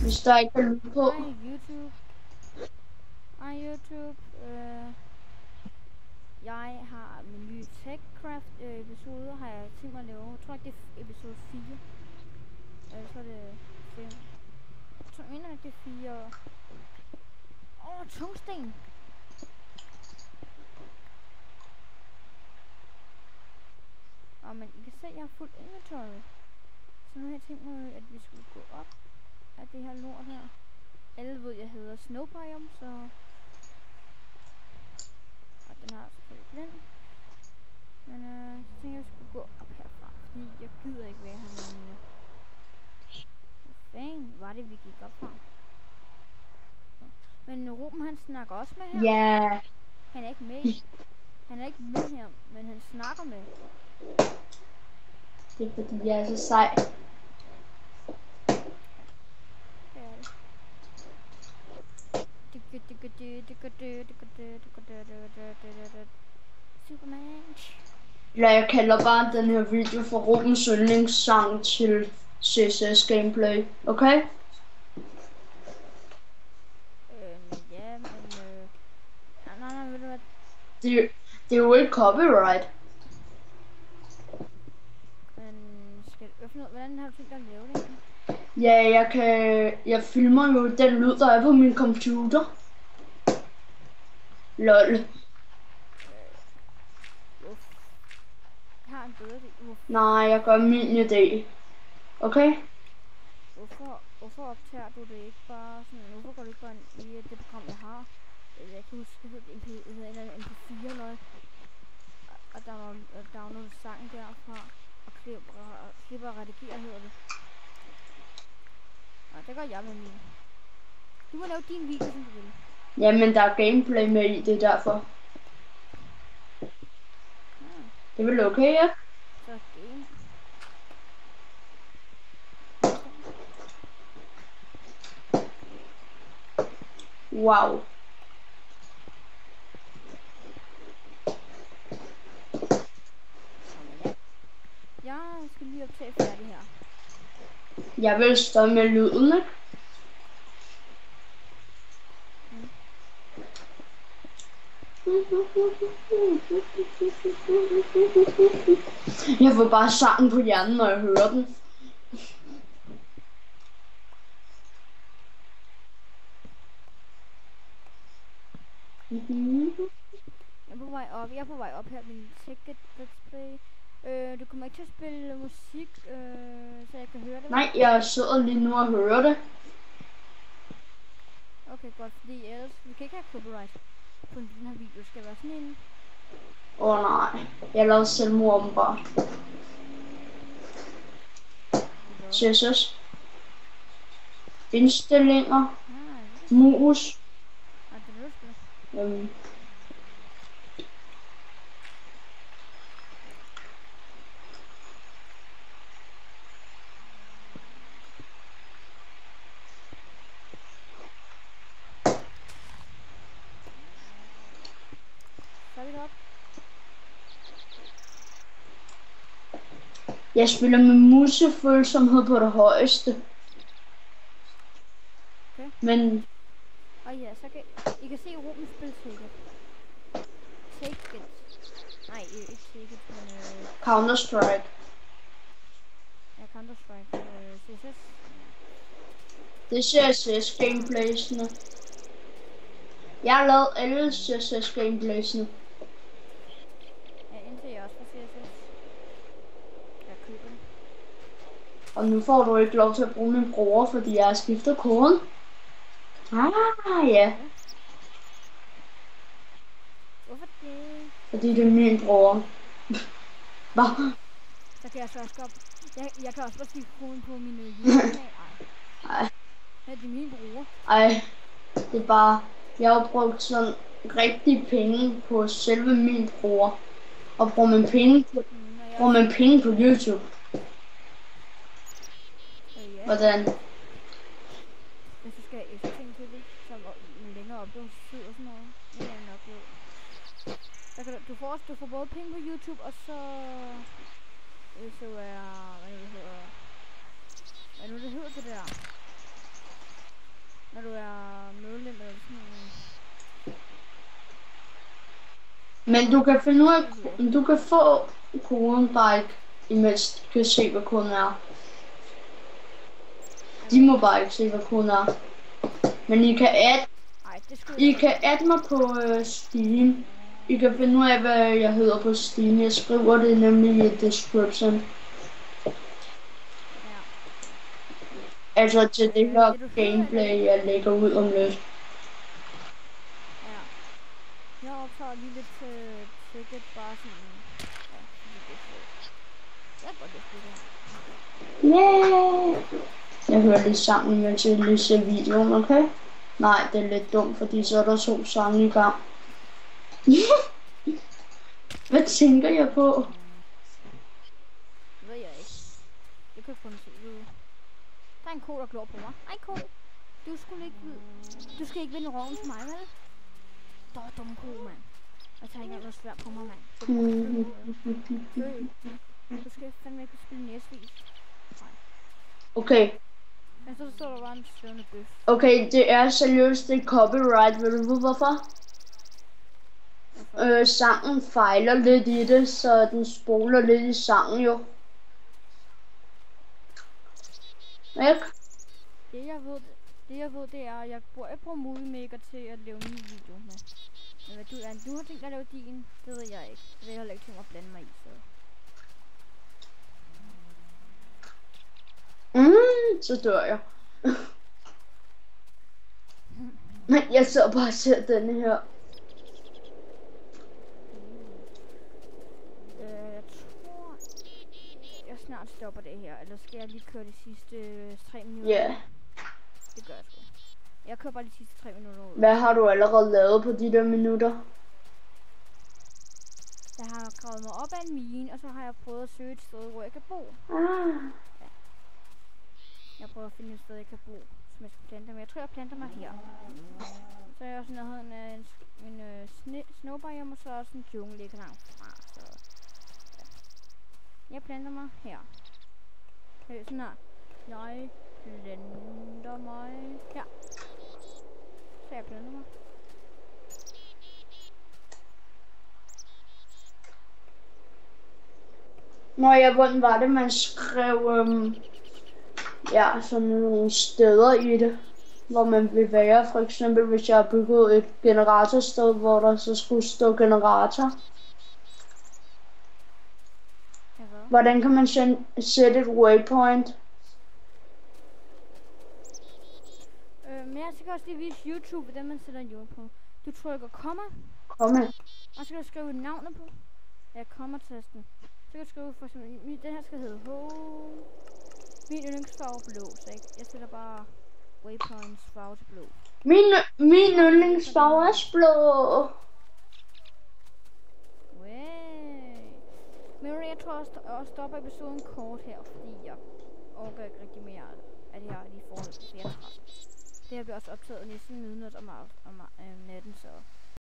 Hvis der ikke er lyd på. Hej YouTube. Jeg har min nye TechCraft episode, har jeg tænkt mig at lave. Jeg tror ikke det er episode 4. Jeg tror det er 5. Jeg tror ikke det er 4. Tungsten. Men I kan se, at jeg har fuldt inventory. Så nu har jeg tænkt mig, at vi skulle gå op af det her lort her. Alle ved, jeg hedder Snowbiome, så... Og den har selvfølgelig den. Men så tænker jeg, at vi skulle gå op herfra, fordi jeg gider ikke være hernede mere. Hvor fanden var det, vi gik op fra? Men Ruben, han snakker også med her. Ja. Han er ikke med. Han er ikke med her, men han snakker med. Det er fordi, jeg er så sej. Superman. Ja, jeg kalder bare den her video for Rubens yndlingssang til CSS gameplay, okay? Ja, men nej, ved du hvad? Det er jo ikke copyright. Men skal du finde ud, hvordan har du tænkt dig at lave det? Ja, jeg filmer jo den lyd, der er på min computer. LOL. Jeg har en bedre idé. Nej, jeg gør min idé. Okay? Hvorfor optager du det ikke bare sådan? Hvorfor går du ikke bare i det program, jeg har? Jeg kan huske, det hedder en MP4 eller noget. Og download sangen derfra. Og klipper og redigerer hedder det. Og det gør jeg med min. Du må lave din video, som du vil. Jamen, der er gameplay med i, det er derfor. Det er vel okay, ja? Så game. Wow. Jeg skal lige optage færdig her. Jeg vil stå med lyden, ikke? Jeg får bare sangen på hjernen, når jeg hører den. Jeg er på vej op her med min Ticket Let's Play. Du kommer ikke til at spille musik, så jeg kan høre det? Nej, jeg sidder lige nu og hører det. Okay, godt, fordi ellers vi kan ikke have copyright på den her video. Skal være sådan en. Nej, jeg lavede selvmord om bare. CSS. Indstillinger. Mus. Jeg spiller med musefølsomhed på det højeste. Okay. Men... ja, så kan I kan se Ruben spille Ticket. Ticket. Nej, ikke Ticket, men Counter-Strike. Ja, Counter-Strike. CSS. Det er CSS gameplaysene. Jeg har lavet alle CSS gameplaysene. Ja, indtil jeg også på CSS. Jeg køber det. Og nu får du ikke lov til at bruge min bror, fordi jeg har skiftet koden. Ja. Hvorfor det? Fordi det er min bror. Hvad? Så kan jeg så også op. Jeg kan også bare skifte koden på min YouTube-kanal. Ej. Det er min bror. Ej. Det er bare... Jeg har brugt sådan rigtig penge på selve min bror. Og bruger man penge på YouTube. Ja. Hvordan? Hvis du skal have ekstra ting til det, som længere uploadstid og sådan noget. Det er nok jo. Der kan du får både penge på YouTube, og så er, hvad nu det hedder det der? når du er medlem eller sådan noget. Men du kan finde ud af, du kan få koden bare ikke, imens du kan se, hvad koden er. De må bare ikke se, hvad koden er. Men I kan adde mig på Steam. I kan finde ud af, hvad jeg hedder på Steam. Jeg skriver det nemlig i description. Ja. Altså til det her gameplay, jeg lægger ud om lidt. Ja. Jeg optager lige lidt sikkert bare sådan... Ja, det er godt, det spiller. Yeah! Jeg hører lidt sangen, mens jeg lige ser videoen, okay? Nej, det er lidt dumt, fordi så er der 2 sange i gang. Hvad tænker jeg på? Det ved jeg ikke. Jeg kan kun se det. Der er en ko, der glor på mig. Ej, ko! Du skal ikke vinde røven til mig, vel? Der er dumme ko, mand. Jeg tager ikke engang noget svært på mig, mand. Du skal fandme ikke spille næsvis. Okay. Men så står der bare en stående bøf. Okay, det er seriøst det copyright. Ved du hvorfor? Sangen fejler lidt i det, så den spoler lidt i sangen jo. Ikke? Det jeg ved, det er, at jeg bruger Movie Maker til at lave en ny video med. Men hvad du har tænkt dig at lave din, det ved jeg ikke. Det har jeg heller ikke tænkt mig at blande mig i, så. Så dør jeg. Men jeg så bare og ser denne her. Jeg tror, jeg snart stopper det her, eller skal jeg lige køre de sidste 3 minutter? Ja. Yeah. Det gør jeg sgu. Jeg kører bare de sidste 3 minutter ud. Hvad har du allerede lavet på de der minutter? Jeg har gravet mig op af en mine, og så har jeg prøvet at søge et sted, hvor jeg kan bo. Ja. Jeg prøver at finde et sted, jeg kan bo, som jeg skal plante mig. Jeg tror, jeg planter mig her. Så er jeg også nærheden af en snowbiome, og så også en jungle, jeg kan langt fra. Så ja. Jeg planter mig her. Sådan her. Jeg planter mig her. Så jeg planter mig. Nå ja, hvordan var det, man skrev ja, sådan nogle steder i det, hvor man vil være. For eksempel, hvis jeg har bygget et generatorsted, hvor der så skulle stå generator. Hvordan kan man sætte et waypoint? Men jeg skal også lige vise YouTube, hvordan man sætter en waypoint. Du trykker komma. Komma. Og så kan du skrive navnet på. Ja, komma-tasten. Så kan du skrive for eksempel, den her skal hedde min yndlingsfarve blå, så jeg sætter bare waypoints farve til blå. Min yndlingsfarve er blå. Men jeg tror også stopper episoden kort her, fordi jeg orker ikke rigtig mere af det her i forhold til 34. Det her bliver også optaget næsten midnat om natten, så